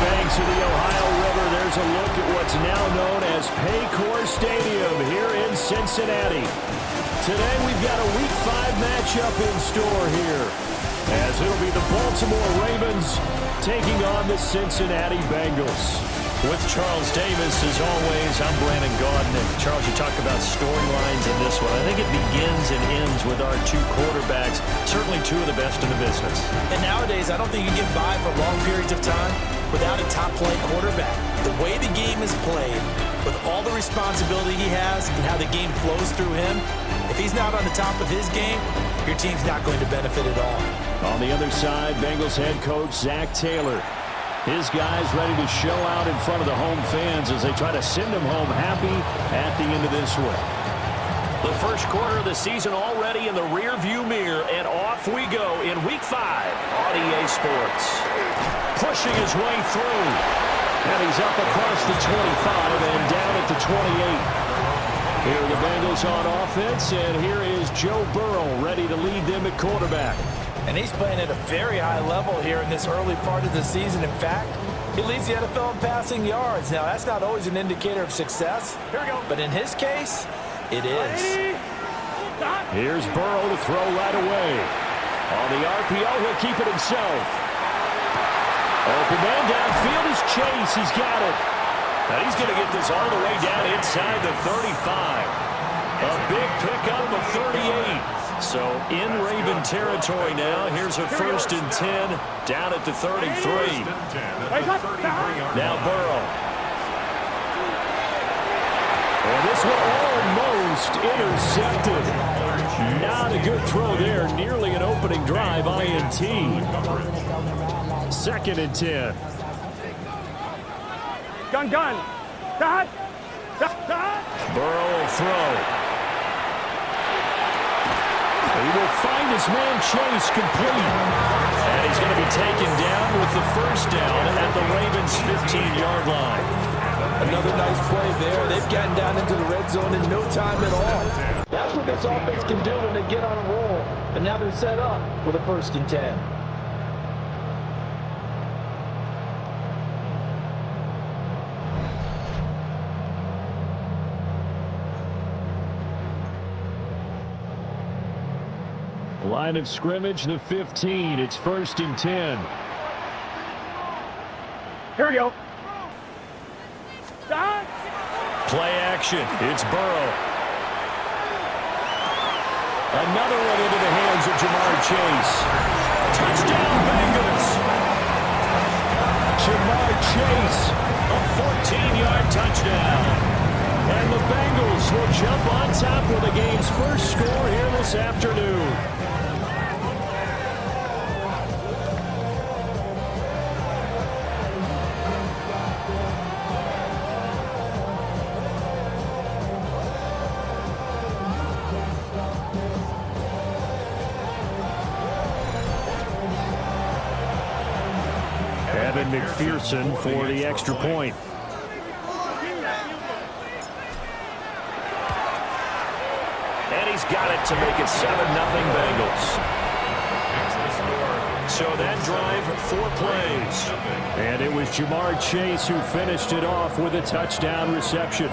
banks of the Ohio River, there's a look at what's now known as Paycor Stadium here in Cincinnati. Today we've got a Week 5 matchup in store here, as it'll be the Baltimore Ravens taking on the Cincinnati Bengals. With Charles Davis, as always, I'm Brandon Gaudin. And Charles, you talk about storylines in this one. I think it begins and ends with our two quarterbacks, certainly two of the best in the business. And nowadays, I don't think you get by for long periods of time without a top-flight quarterback. The way the game is played, with all the responsibility he has and how the game flows through him, if he's not on the top of his game, your team's not going to benefit at all. On the other side, Bengals head coach Zach Taylor. His guys ready to show out in front of the home fans as they try to send them home happy at the end of this one. The first quarter of the season already in the rear-view mirror, and off we go in Week 5 on EA Sports. Pushing his way through, and he's up across the 25 and down at the 28. Here are the Bengals on offense, and here is Joe Burrow ready to lead them at quarterback. And he's playing at a very high level here in this early part of the season. In fact, he leads the NFL in passing yards. Now, that's not always an indicator of success, but in his case, it is. Here's Burrow to throw right away. On the RPO, he'll keep it himself. Open man downfield is Chase. He's got it. And he's going to get this all the way down inside the 35. A big pickup of 38. So in Raven territory now. Here's a 1st and 10 down at the 33. Now Burrow. And this one almost intercepted. Not a good throw there. Nearly an opening drive INT. 2nd and 10. Gun. Dot. Burrow will throw. He will find his man Chase complete. And he's going to be taken down with the 1st down at the Ravens' 15-yard line. Another nice play there. They've gotten down into the red zone in no time at all. That's what this offense can do when they get on a roll. But now they're set up with a 1st and 10. Line of scrimmage, the 15. It's 1st and 10. Here we go. Play action. It's Burrow. Another one into the hands of Jamar Chase. Touchdown, Bengals. Jamar Chase, a 14-yard touchdown. And the Bengals will jump on top with the game's first score here this afternoon. Evan McPherson for the extra point. And he's got it to make it 7-0 Bengals. So that drive, 4 plays. And it was Jamar Chase who finished it off with a touchdown reception.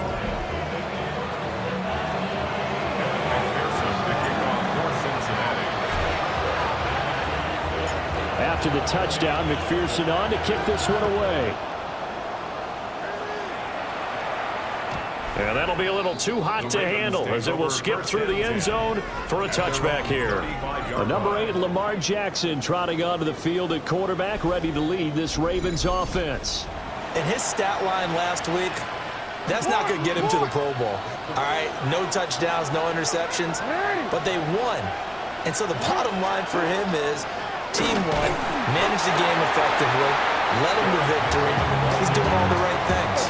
After the touchdown, McPherson on to kick this one away. And that'll be a little too hot to handle as it will skip through the end zone for a touchback here. The number 8, Lamar Jackson, trotting onto the field at quarterback, ready to lead this Ravens offense. And his stat line last week, that's not going to get him to the Pro Bowl. All right, no touchdowns, no interceptions, but they won. And so the bottom line for him is team won, managed the game effectively, led him to victory. He's doing all the right things.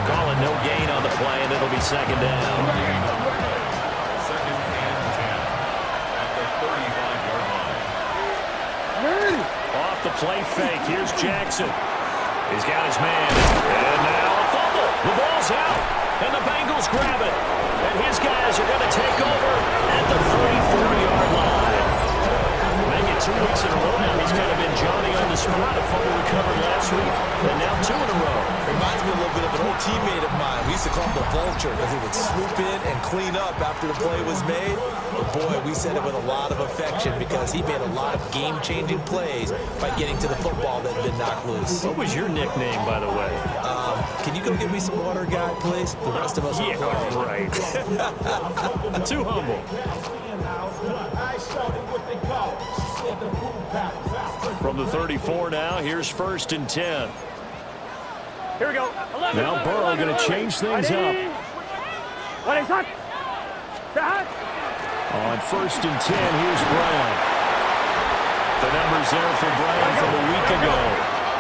Calling no gain on the play, and it'll be 2nd down. 2nd and 10 at the 35-yard line. Off the play fake, here's Jackson. He's got his man, and now a fumble. The ball's out, and the Bengals grab it. And his guys are going to take over at the 34-yard line. Make it 2 weeks in a row now. He's kind of been Johnny on the spot. A fumble recovered last week, and now 2 in a row. Reminds me a little bit of an old teammate of mine. We used to call him the Vulture because he would swoop in and clean up after the play was made. But boy, we said it with a lot of affection because he made a lot of game-changing plays by getting to the football that had been knocked loose. What was your nickname, by the way? Can you go get me some water, guy, please? The rest of us are right. Too humble. From the 34 now, here's 1st and 10. Here we go. 11, Now Burrow going to change things up. On 1st and 10, here's Brown. The numbers there for Brown from a week ago.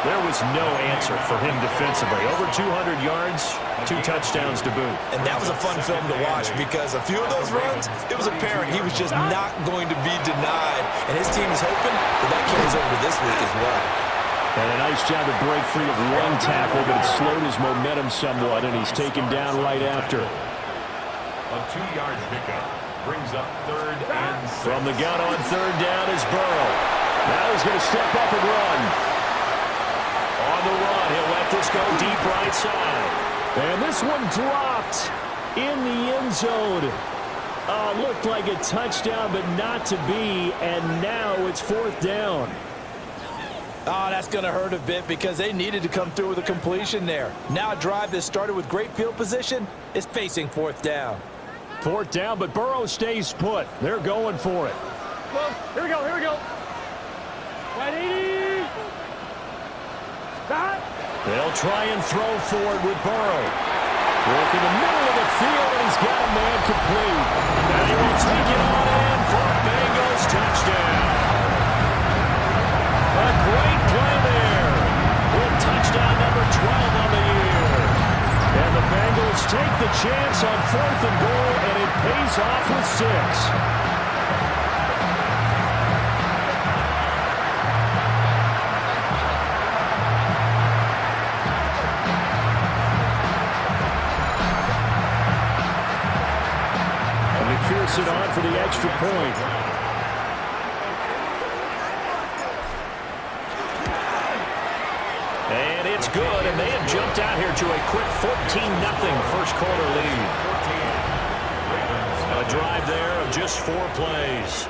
There was no answer for him defensively. Over 200 yards, 2 touchdowns to boot. And that was a fun film to watch because a few of those runs, it was apparent he was just not going to be denied. And his team is hoping that carries over to this week as well. And a nice job to break free of 1 tackle, but it slowed his momentum somewhat, and he's taken down right after. A 2-yard pickup brings up 3rd and 6. From the gun on 3rd down is Burrow. Now he's going to step up and run. On the run, he'll let this go deep right side. And this one dropped in the end zone. Looked like a touchdown, but not to be, and now it's 4th down. Oh, that's going to hurt a bit because they needed to come through with a completion there. Now a drive that started with great field position is facing 4th down. 4th down, but Burrow stays put. They're going for it. Here we go, here we go. 180. Stop. They'll try and throw forward with Burrow. Working the middle of the field, and he's got a man complete. And he will take it on in for a Bengals touchdown. A great play there with touchdown number 12 on the year. And the Bengals take the chance on 4th and goal, and it pays off with 6. McPherson on for the extra point. And it's good, and they have jumped out here to a quick 14-0 first quarter lead. A drive there of just 4 plays.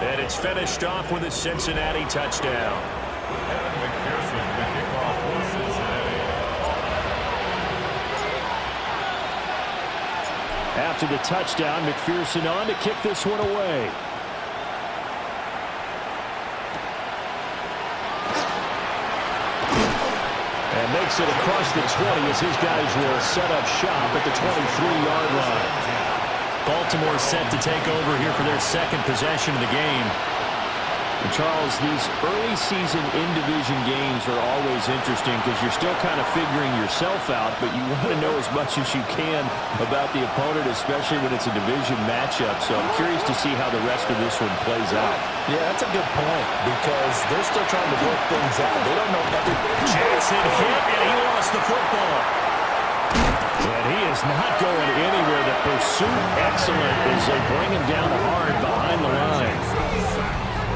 And it's finished off with a Cincinnati touchdown. And McPherson, the kickoff for Cincinnati. After the touchdown, McPherson on to kick this one away. And makes it across the 20 as his guys will set up shop at the 23-yard line. Baltimore set to take over here for their 2nd possession of the game. And Charles, these early season in-division games are always interesting because you're still kind of figuring yourself out, but you want to know as much as you can about the opponent, especially when it's a division matchup. So I'm curious to see how the rest of this one plays out. Yeah, that's a good point because they're still trying to work things out. They don't know everything. Jackson hit, and he lost the football. And he is not going anywhere. The pursuit excellent as they bring him down hard behind the line.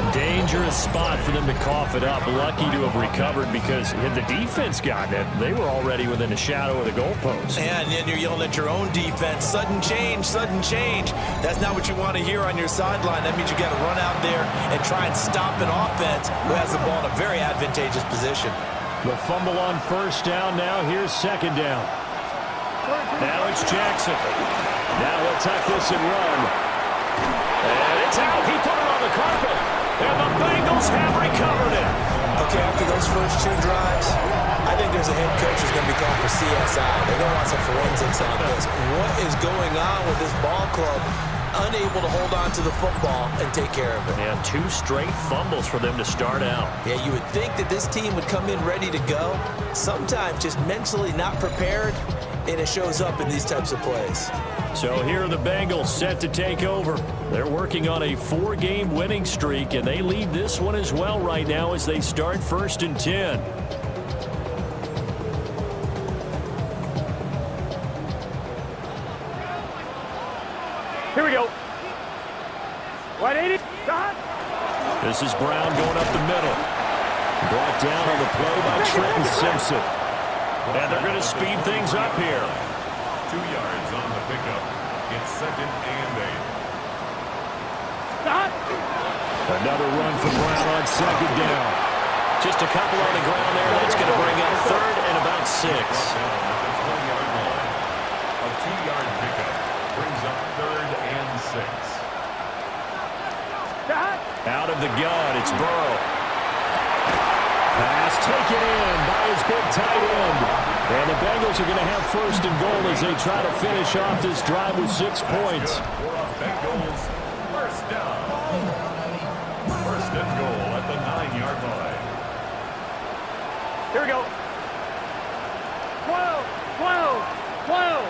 Dangerous spot for them to cough it up. Lucky to have recovered because had the defense gotten it, they were already within a shadow of the goalpost. And then you're yelling at your own defense. Sudden change, sudden change. That's not what you want to hear on your sideline. That means you got to run out there and try and stop an offense who has the ball in a very advantageous position. The fumble on 1st down. Now here's 2nd down. Now it's Jackson. Now he'll tuck this and run. And it's out. He put it on the carpet. And the Bengals have recovered it. Okay, after those first 2 drives, I think there's a head coach who's going to be called for CSI. They're going to want some forensics on this. What is going on with this ball club? Unable to hold on to the football and take care of it. And 2 straight fumbles for them to start out. Yeah, you would think that this team would come in ready to go. Sometimes just mentally not prepared, and it shows up in these types of plays. So here are the Bengals set to take over. They're working on a 4-game winning streak, and they lead this one as well right now as they start 1st and 10. Here we go. 180. Stop. This is Brown going up the middle. Brought down on the play by Trenton Simpson. And they're going to speed things up here. 2 yards on the pickup. It's 2nd and 8. Another run for Brown on 2nd down. Just a couple on the ground there. That's going to bring up 3rd and about 6. Down at the 20-yard line. A 2-yard pickup brings up 3rd and 6. Out of the gun, it's Burrow. Pass taken in by his big tight end. And the Bengals are going to have 1st and goal as they try to finish off this drive with 6 points. For a Bengals 1st down. 1st and goal at the 9-yard line. Here we go. 12, 12, 12.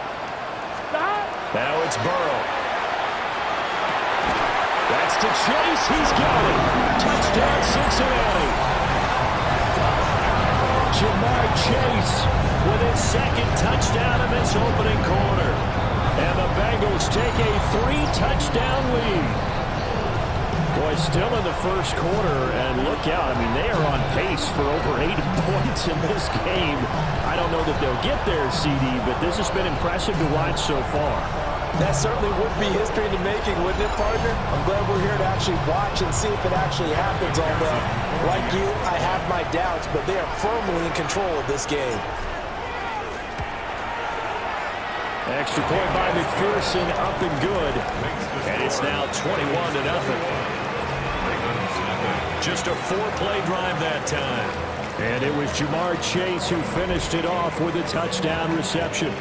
Stop. Now it's Burrow. That's to Chase. He's got it. Touchdown, Cincinnati. Jamar Chase with his 2nd touchdown in this opening quarter. And the Bengals take a 3-touchdown lead. Boy, still in the 1st quarter, and look out. I mean, they are on pace for over 80 points in this game. I don't know that they'll get there, CD, but this has been impressive to watch so far. That certainly would be history in the making, wouldn't it, partner? I'm glad we're here to actually watch and see if it actually happens. Although, like you, I have my doubts, but they are firmly in control of this game. Extra point by McPherson, up and good. And it's now 21-0. Just a 4-play drive that time. And it was Jamar Chase who finished it off with a touchdown reception.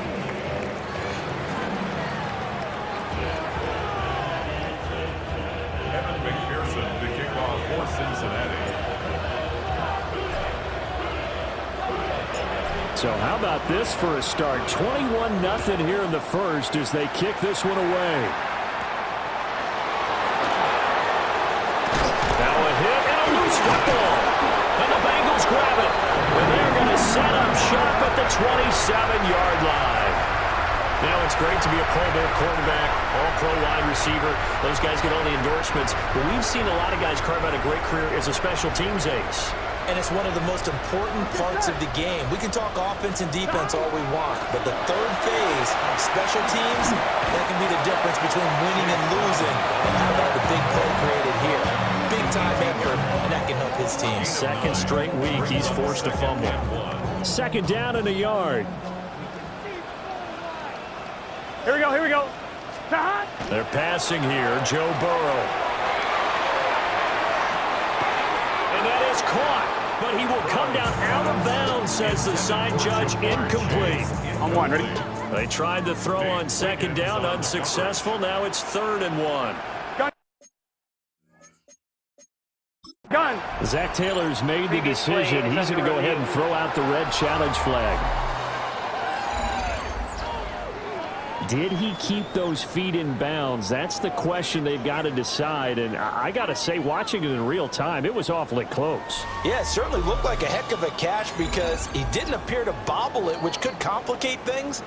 The kickoff for Cincinnati. So how about this for a start? 21-0 here in the 1st as they kick this one away. Now a hit and a loose football. And the Bengals grab it. And they're going to set up shop at the 27-yard line. Now, it's great to be a Pro Bowl quarterback, all-pro wide receiver. Those guys get all the endorsements. But we've seen a lot of guys carve out a great career as a special teams ace. And it's one of the most important parts of the game. We can talk offense and defense all we want, but the 3rd phase, special teams, that can be the difference between winning and losing. And how about the big play created here? Big-time effort, and that can help his team. 2nd straight week, he's forced to fumble. 2nd down and a yard. Here we go, here we go. They're passing here, Joe Burrow. And that is caught, but he will come down out of bounds, says the side judge, incomplete. On 1, ready? They tried to throw on 2nd down, unsuccessful. Now it's 3rd and 1. Gun. Zach Taylor's made the decision. He's going to go ahead and throw out the red challenge flag. Did he keep those feet in bounds? That's the question they've got to decide. And I got to say, watching it in real time, it was awfully close. Yeah, it certainly looked like a heck of a catch because he didn't appear to bobble it, which could complicate things.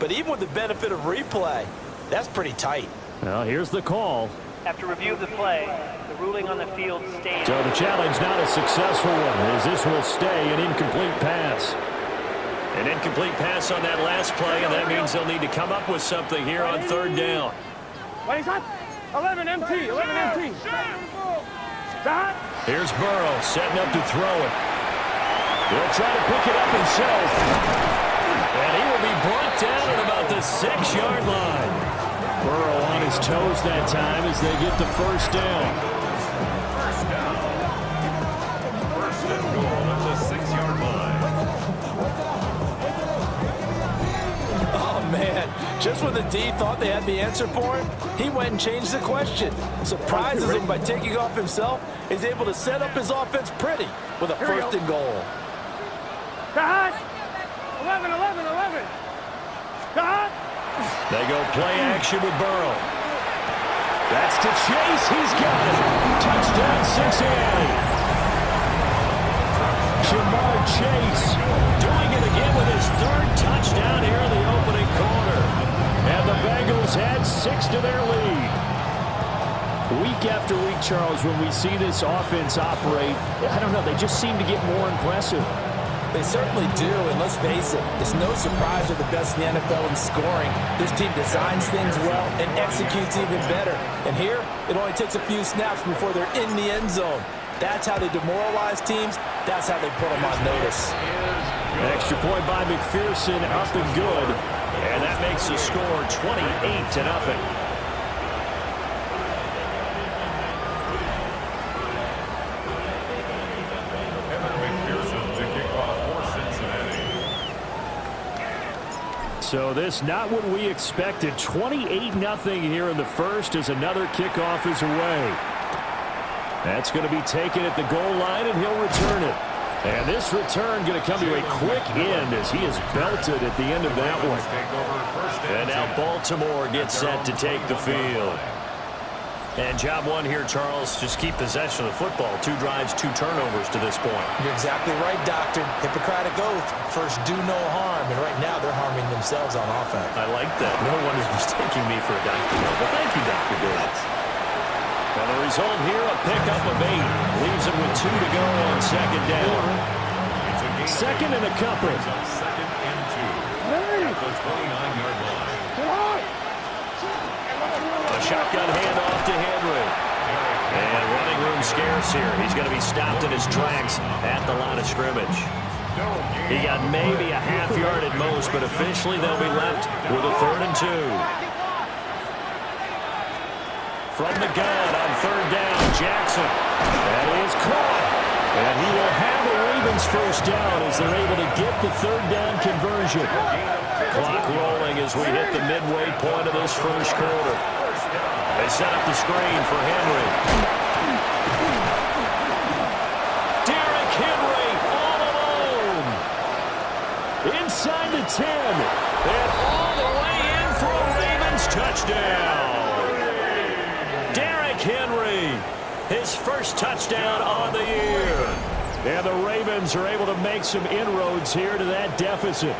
But even with the benefit of replay, that's pretty tight. Well, here's the call. After review of the play, the ruling on the field stays. So the challenge not a successful one, as this will stay an incomplete pass. An incomplete pass on that last play, and that means they'll need to come up with something here on 3rd down. 11 MT, 11 MT. Here's Burrow setting up to throw it. He'll try to pick it up himself. And he will be brought down at about the 6-yard line. Burrow on his toes that time as they get the 1st down. 1st down. 1st and goal at the 6-yard line. Man, just when the D thought they had the answer for him, he went and changed the question. Surprises him by taking off himself. Is able to set up his offense pretty with a 1st and goal. 11, 11, 11. They go play action with Burrow. That's to Chase. He's got it. Touchdown, Cincinnati. Jamar Chase doing it again with his 3rd touchdown here in the opening quarter. And the Bengals add 6 to their lead. Week after week, Charles, when we see this offense operate, I don't know, they just seem to get more impressive. They certainly do, and let's face it, it's no surprise they're the best in the NFL in scoring. This team designs things well and executes even better. And here, it only takes a few snaps before they're in the end zone. That's how they demoralize teams. That's how they put them on notice. Extra point by McPherson, up and good. And that makes the score 28-0. So this not what we expected. 28-0 here in the first as another kickoff is away. That's going to be taken at the goal line, and he'll return it. And this return going to come to a quick end as he is belted at the end of that one. And now Baltimore gets set to take the field. And job one here, Charles, just keep possession of the football. 2 drives, 2 turnovers to this point. You're exactly right, Doctor. Hippocratic oath. First, do no harm. And right now, they're harming themselves on offense. I like that. No one is mistaking me for a doctor. But thank you, Dr. Diggs. And the result here, a pickup of 8. Leaves him with 2 to go on second down. Second and a couple. Second and 2 at the 29-yard line. A shotgun handoff to Henry. And running room scarce here. He's going to be stopped in his tracks at the line of scrimmage. He got maybe a half yard at most, but officially they'll be left with a 3rd and 2. From the gun on 3rd down, Jackson. That is caught. And he will have a Ravens first down as they're able to get the 3rd down conversion. Clock rolling as we hit the midway point of this first quarter. They set up the screen for Henry. Derrick Henry all alone. Inside the 10. And all the way in for a Ravens touchdown. Derrick Henry, his first touchdown on the year. And the Ravens are able to make some inroads here to that deficit.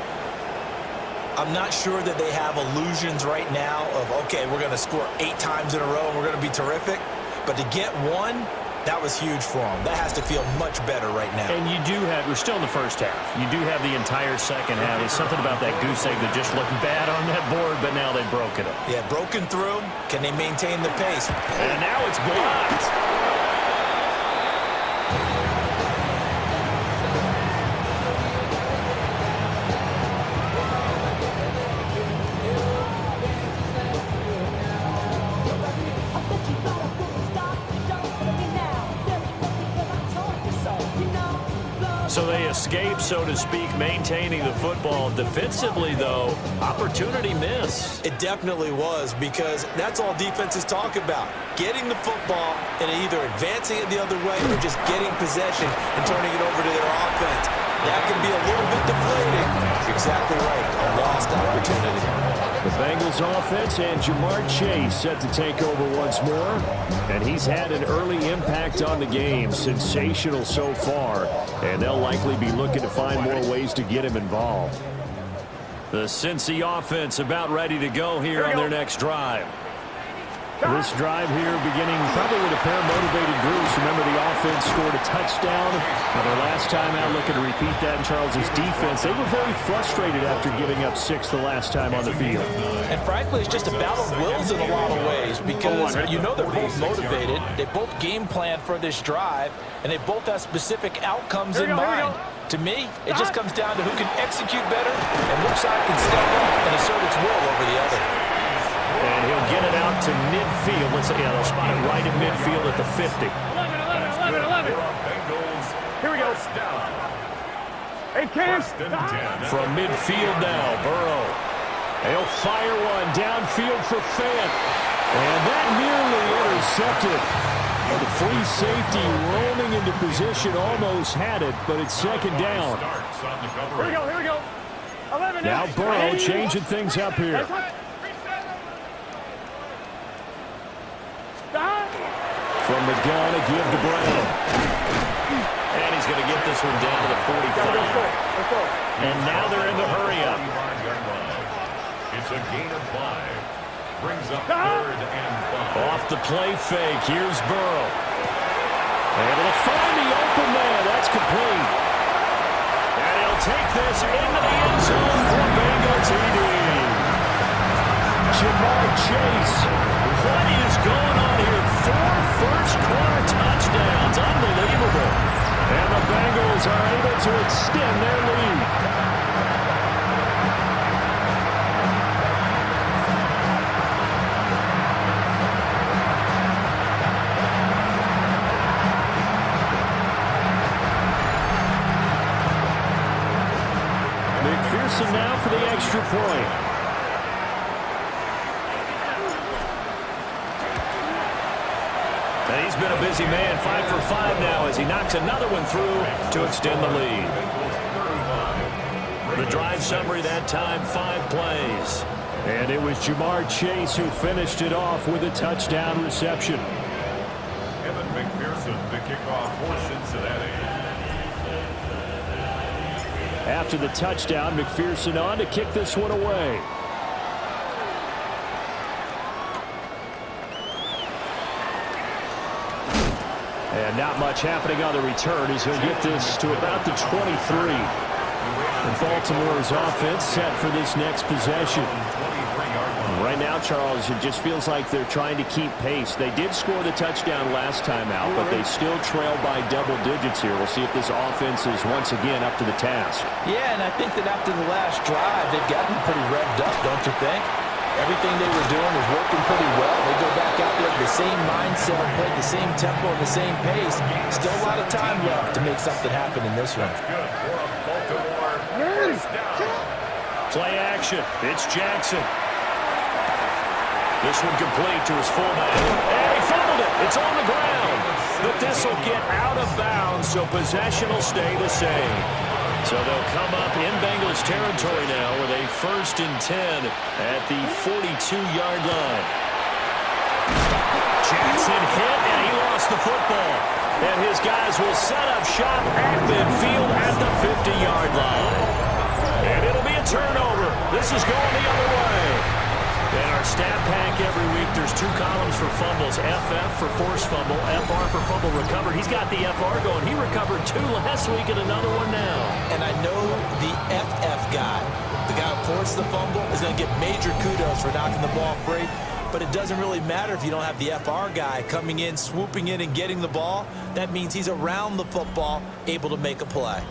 I'm not sure that they have illusions right now of, okay, we're going to score 8 times in a row and we're going to be terrific. But to get 1, that was huge for them. That has to feel much better right now. And you do have, we're still in the first half. You do have the entire second half. There's something about that goose egg that just looked bad on that board, but now they've broken it. Yeah, broken through. Can they maintain the pace? And now it's blocked. So they escape, so to speak, maintaining the football. Defensively, though, opportunity miss. It definitely was, because that's all defenses talk about. Getting the football and either advancing it the other way or just getting possession and turning it over to their offense. That can be a little bit deflating. Exactly right. A lost opportunity. The Bengals offense and Jamar Chase set to take over once more. And he's had an early impact on the game. Sensational so far. And they'll likely be looking to find more ways to get him involved. The Cincy offense about ready to go here on their next drive. This drive here beginning probably with a pair of motivated groups. Remember, the offense scored a touchdown. Their last time out, looking to repeat that in Charles's defense. They were very frustrated after giving up 6 the last time on the field. And frankly, it's just a battle of wills in a lot of ways, because you know they're both motivated. They both game plan for this drive, and they both have specific outcomes in mind. To me, it just comes down to who can execute better and which side can step up and assert its will over the other. And he'll get it out to midfield. Let's say, yeah, they'll spot it right at midfield at the 50. 11. Here we go. Hey, Cam. From midfield now, Burrow. They'll fire one downfield for Fant. And that nearly intercepted. Well, the free safety roaming into position almost had it, but it's second down. Here we go. 11. Now Burrow changing things up here. From the gun, a give to Brown. And he's going to get this one down to the 45. Let's go. And now they're in the hurry-up. It's a gain of 5. Brings up 3rd and 5. Off the play fake. Here's Burrow. And it'll find the open man. That's complete. And he'll take this into the end zone for Bengal TD. Jamar Chase. What is going on here? 4 first-quarter touchdowns. Unbelievable. And the Bengals are able to extend their lead. McPherson now for the extra point. And he's been a busy man, 5 for 5 now as he knocks another one through to extend the lead. The drive summary that time, 5 plays. And it was Jamar Chase who finished it off with a touchdown reception. Evan McPherson, the kickoff for Cincinnati. After the touchdown, McPherson on to kick this one away. And not much happening on the return as he'll get this to about the 23. And Baltimore's offense set for this next possession. Right now, Charles, it just feels like they're trying to keep pace. They did score the touchdown last time out, but they still trail by double digits here. We'll see if this offense is once again up to the task. Yeah, and I think that after the last drive, they've gotten pretty revved up, don't you think? Everything they were doing was working pretty well. They go back out there with the same mindset, play the same tempo and the same pace. Still a lot of time left to make something happen in this one. Good for a Baltimore first down. Play action. It's Jackson. This one complete to his fullback. And he fumbled it. It's on the ground. But this will get out of bounds, so possession will stay the same. So they'll come up in Bengals territory now with a 1st and 10 at the 42-yard line. Jackson hit, and he lost the football. And his guys will set up shop at midfield at the 50-yard line. And it'll be a turnover. This is going the other way. In our stat pack every week, there's 2 columns for fumbles. FF for forced fumble, FR for fumble recovered. He's got the FR going. He recovered 2 last week and another one now. And I know the FF guy, the guy who forced the fumble, is going to get major kudos for knocking the ball free. But it doesn't really matter if you don't have the FR guy coming in, swooping in, and getting the ball. That means he's around the football, able to make a play.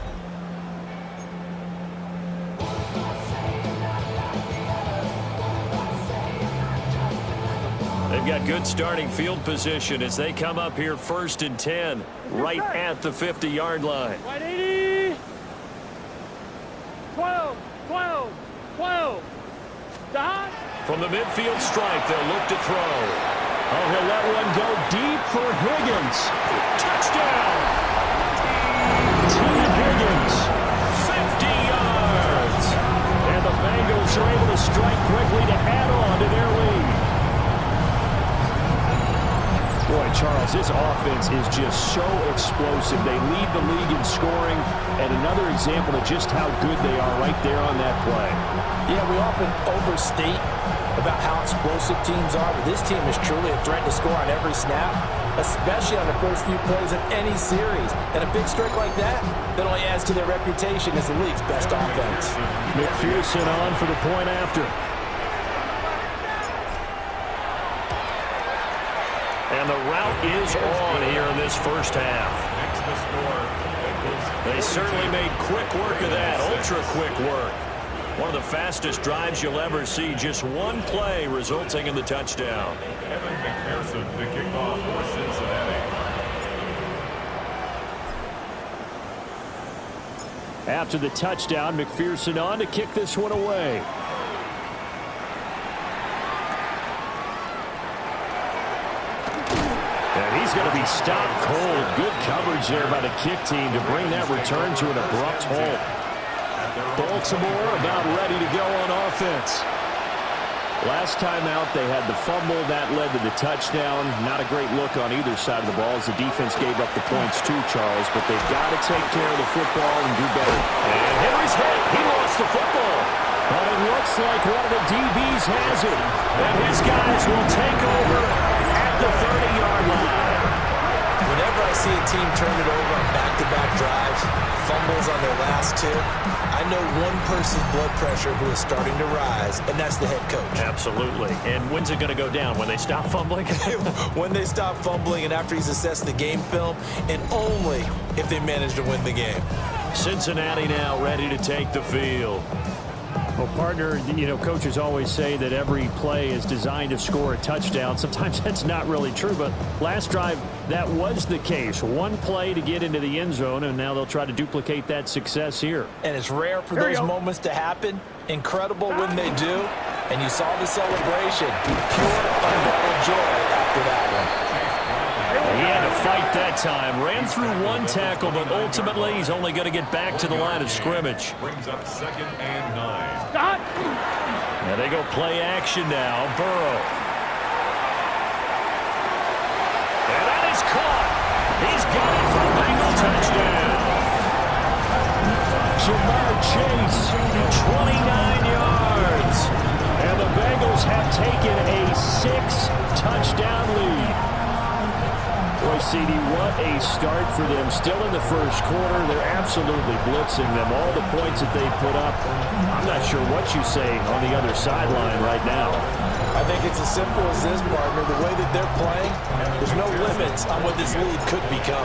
They've got good starting field position as they come up here 1st and 10 right at the 50-yard line. 180. 12, 12, 12. Dot. From the midfield stripe, they'll look to throw. Oh, he'll let one go deep for Higgins. Touchdown! T. Higgins, 50 yards. And the Bengals are able to strike quickly to add on to their lead. Boy, Charles, this offense is just so explosive. They lead the league in scoring, and another example of just how good they are right there on that play. Yeah, we often overstate about how explosive teams are, but this team is truly a threat to score on every snap, especially on the first few plays of any series. And a big streak like that only adds to their reputation as the league's best offense. McPherson on for the point after. And the route is on here in this first half. They certainly made quick work of that, ultra-quick work. One of the fastest drives you'll ever see, just one play resulting in the touchdown. Evan McPherson, the kickoff for Cincinnati. After the touchdown, McPherson on to kick this one away. He's going to be stopped cold. Good coverage there by the kick team to bring that return to an abrupt halt. Baltimore about ready to go on offense. Last time out, they had the fumble. That led to the touchdown. Not a great look on either side of the ball as the defense gave up the points too, Charles. But they've got to take care of the football and do better. And Henry's hit. He lost the football. But it looks like one of the DBs has it. And his guys will take over at the 30-yard line. Whenever I see a team turn it over on back-to-back drives, fumbles on their last two, I know one person's blood pressure who is starting to rise, and that's the head coach. Absolutely. And when's it going to go down? When they stop fumbling? When they stop fumbling and after he's assessed the game film, and only if they manage to win the game. Cincinnati now ready to take the field. Well, partner, coaches always say that every play is designed to score a touchdown. Sometimes that's not really true, but last drive, that was the case. One play to get into the end zone, and now they'll try to duplicate that success here. And it's rare for those moments to happen. Incredible when they do. And you saw the celebration. Pure, unbridled joy after that one. He had to fight that time. Ran through one tackle, but ultimately he's only going to get back to the line of scrimmage. Brings up 2nd and 9. Now they go play action now. Burrow. And that is caught. He's got it for a Bengal touchdown. Jamar Chase, 29 yards. And the Bengals have taken a 6-touchdown lead. Boy, CD, what a start for them. Still in the first quarter. They're absolutely blitzing them. All the points that they put up, I'm not sure what you say on the other sideline right now. I think it's as simple as this, partner. The way that they're playing, there's no limits on what this lead could become.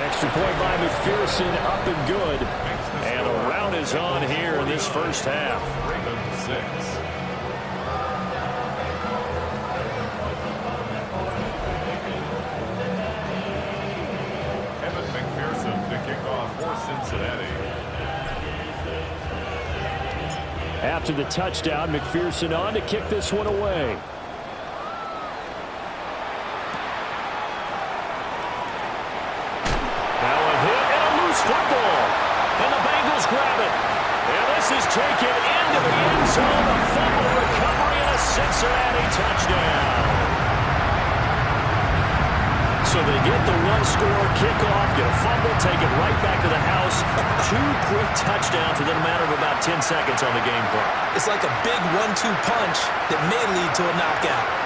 Extra point by McPherson, up and good. And the round is on here in this first half. Ravens 6. Cincinnati. After the touchdown, McPherson on to kick this one away. Now a hit and a loose football. And the Bengals grab it. And this is taken into the end zone. A fumble recovery and a Cincinnati touchdown. So they get the one-score kickoff, get a fumble, take it right back to the house. 2 quick touchdowns within a matter of about 10 seconds on the game clock. It's like a big 1-2 punch that may lead to a knockout.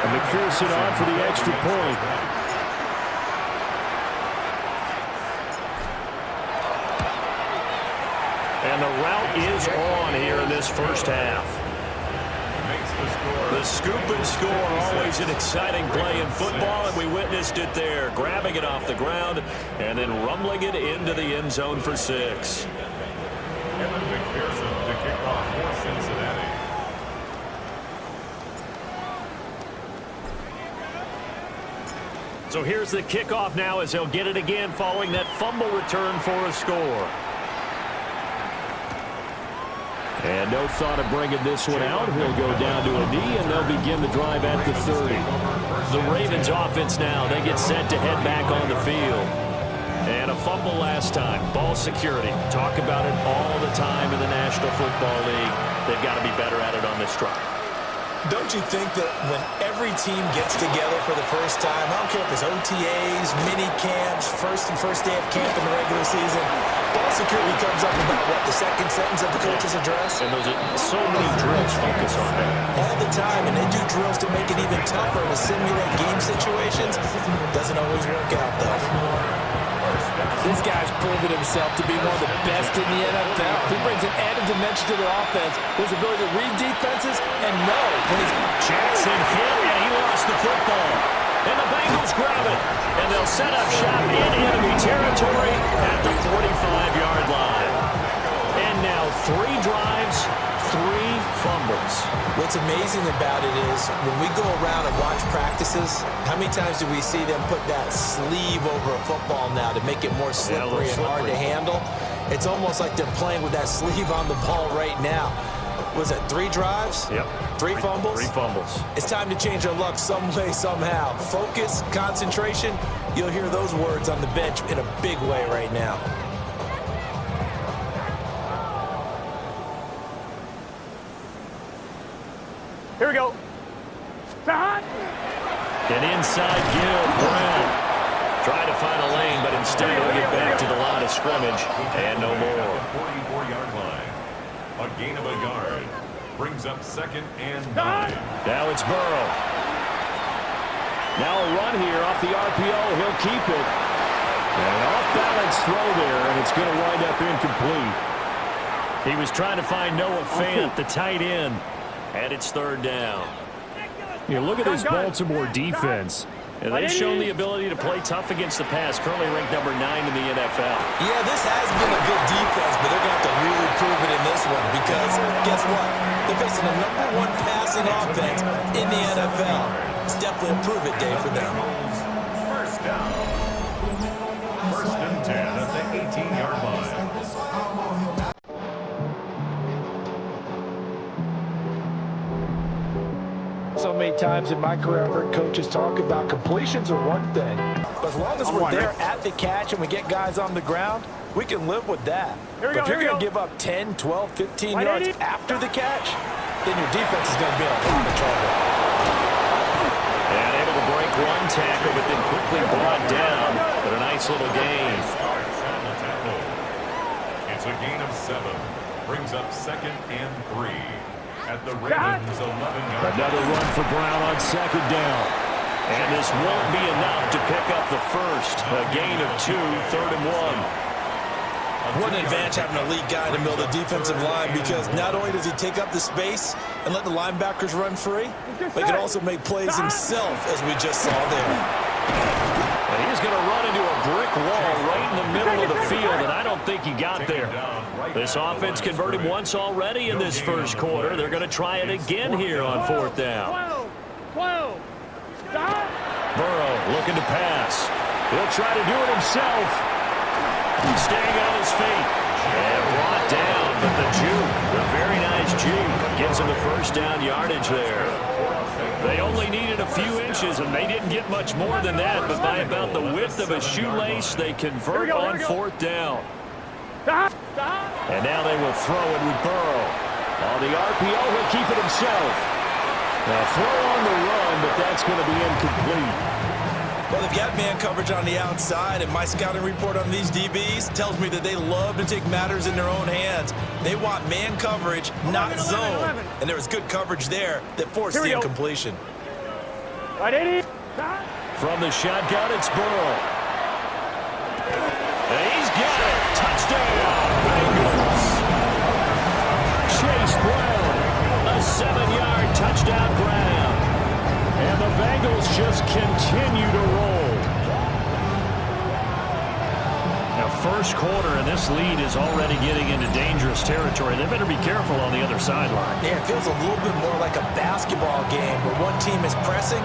McPherson on for the extra point. And the route is on here in this first half. The scoop and score, always an exciting play in football, and we witnessed it there. Grabbing it off the ground and then rumbling it into the end zone for 6. McPherson to kick off for Cincinnati. So here's the kickoff now as they'll get it again following that fumble return for a score. And no thought of bringing this one out. He'll go down to a knee, and they'll begin the drive at the 30. The Ravens offense now, they get set to head back on the field. And a fumble last time. Ball security. Talk about it all the time in the National Football League. They've got to be better at it on this drive. Don't you think that when every team gets together for the first time, I don't care if it's OTAs, mini camps, first day of camp in the regular season, ball security comes up about, what, the second sentence of the coach's address? And those are so many drills focus on that. All the time, and they do drills to make it even tougher to simulate game situations. Doesn't always work out, though. This guy's proven himself to be one of the best in the NFL. He brings an added dimension to their offense, his ability to read defenses and know when he's... Jackson hit, and he lost the football. And the Bengals grab it, and they'll set up shop in enemy territory at the 45-yard line. And now 3 drives, 3 fumbles. What's amazing about it is when we go around and watch practices, how many times do we see them put that sleeve over a football now to make it more slippery and hard to handle? It's almost like they're playing with that sleeve on the ball right now. Was it 3 drives? Yep. 3 fumbles? 3 fumbles. It's time to change our luck some way, somehow. Focus, concentration. You'll hear those words on the bench in a big way right now. Here we go. Hot. An inside give, Brown. Trying to find a lane, but instead he'll get back to the line of scrimmage and no more. 44-yard line. A gain of a yard. Brings up 2nd and 9. Now it's Burrow. Now a run here off the RPO. He'll keep it. And an off-balance throw there, and it's going to wind up incomplete. He was trying to find Noah Fant, the tight end, and it's 3rd down. You look at this Baltimore defense. And they've shown the ability to play tough against the pass, currently ranked number 9 in the NFL. Yeah, this has been a good defense, but they're going to have to really prove it in this one because guess what? They're facing the #1 passing offense in the NFL. It's definitely a prove-it day for them. First down. 1st and 10 at the 18-yard line. So many times in my career, I've heard coaches talk about completions are one thing. But as long as we're there at the catch and we get guys on the ground, we can live with that. But if you're going to give up 10, 12, 15 yards after the catch, then your defense is going to be in a lot of trouble. And able to break one tackle, but then quickly brought down. But a nice little gain. Starts on the tackle. It's a gain of 7. Brings up 2nd and 3. At the Ravens' 11-yard. Another run for Brown on 2nd down. And this won't be enough to pick up the first. A gain of 2, 3rd and 1. What an advantage having an elite guy in the middle of the defensive line because not only does he take up the space and let the linebackers run free, but he can also make plays himself, as we just saw there. And he's going to run into a brick wall right in the middle of the field, and I don't think he got there. This offense converted once already in this first quarter. They're going to try it again here on 4th down. 12. Burrow looking to pass. He'll try to do it himself. Staying on his feet. And brought down, but the juke, a very nice juke, gives him the 1st down yardage there. They only needed a few inches, and they didn't get much more than that, but by about the width of a shoelace, they convert on 4th down. And now they will throw it with Burrow. On the RPO, he'll keep it himself. Now throw on the run, but that's going to be incomplete. Well, they've got man coverage on the outside, and my scouting report on these DBs tells me that they love to take matters in their own hands. They want man coverage, not zone. And there was good coverage there that forced the incompletion. From the shotgun, it's Burrow. And he's got it. Touchdown, Bengals. Chase Brown, a 7-yard touchdown grab. And the Bengals just continue to roll. Now, first quarter, and this lead is already getting into dangerous territory. They better be careful on the other sideline. Yeah, it feels a little bit more like a basketball game where one team is pressing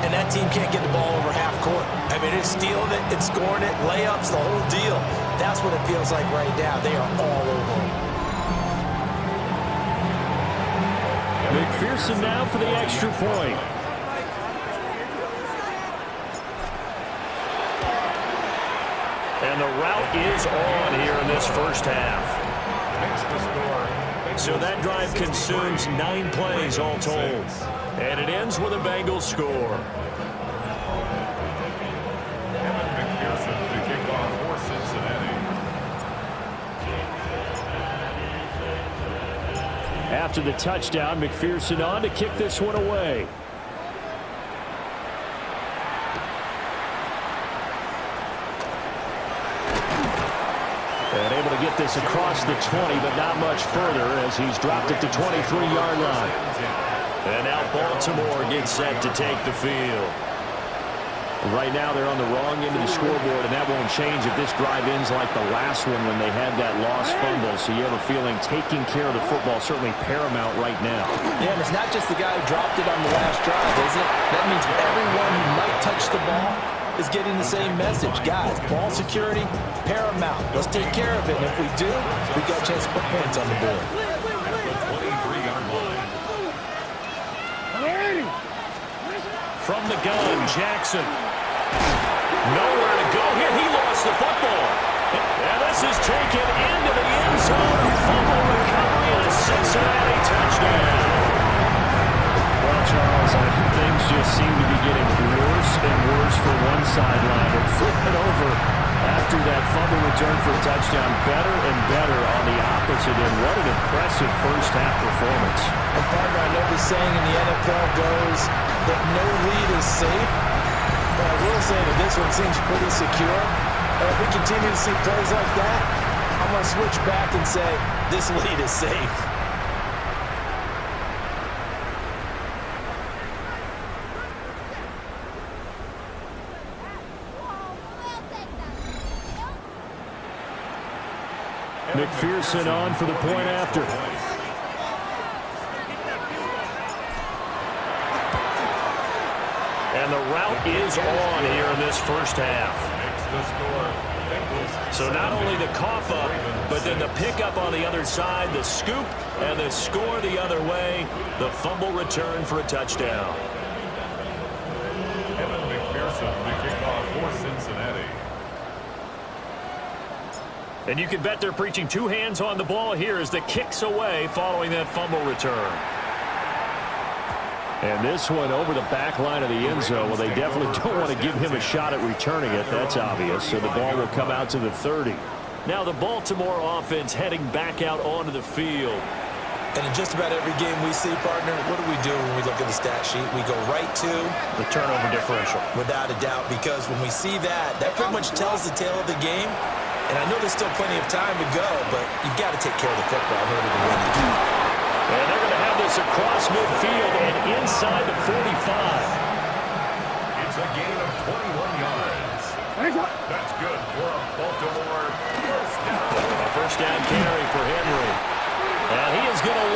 and that team can't get the ball over half court. I mean, it's stealing it, it's scoring it, layups, the whole deal. That's what it feels like right now. They are all over it. McPherson now for the extra point. And the route is on here in this first half. So that drive consumes 9 plays all told. And it ends with a Bengals score. McPherson to kick off for Cincinnati. After the touchdown, McPherson on to kick this one away. And able to get this across the 20, but not much further as he's dropped it to 23-yard line. And now Baltimore gets set to take the field. Right now they're on the wrong end of the scoreboard, and that won't change if this drive ends like the last one when they had that lost fumble. So you have a feeling taking care of the football is certainly paramount right now. Yeah, and it's not just the guy who dropped it on the last drive, is it? That means everyone who might touch the ball is getting the same message. Guys, ball security, paramount. Let's take care of it. And if we do, we got a chance to put points on the board. At the 23 From the gun, Jackson. Nowhere to go here. He lost the football. And this is taken into the end zone. A fumble recovery and a Cincinnati touchdown. Well, Charles, things just seem to be getting worse and worse for one sideline. And flipping over after that fumble return for a touchdown, better and better on the opposite end. What an impressive first-half performance. And partner, I know the saying in the NFL goes that no lead is safe, but I will say that this one seems pretty secure. And if we continue to see plays like that, I'm going to switch back and say this lead is safe. McPherson on for the point after. And the route is on here in this first half. So not only the cough up, but then the pickup on the other side, the scoop, and the score the other way. The fumble return for a touchdown. McPherson, the kickoff for Cincinnati. And you can bet they're preaching two hands on the ball here as the kick's away following that fumble return. And this one over the back line of the end zone. Well, they definitely don't want to give him a shot at returning it. That's obvious. So the ball will come out to the 30. Now the Baltimore offense heading back out onto the field. And in just about every game we see, partner, what do we do when we look at the stat sheet? We go right to the turnover differential. Without a doubt, because when we see that, that pretty much tells the tale of the game. And I know there's still plenty of time to go, but you've got to take care of the football in order to win it. And they're going to have this across midfield and inside the 45. It's a gain of 21 yards. That's good for a Baltimore first down. A first down carry for Henry. And he is going to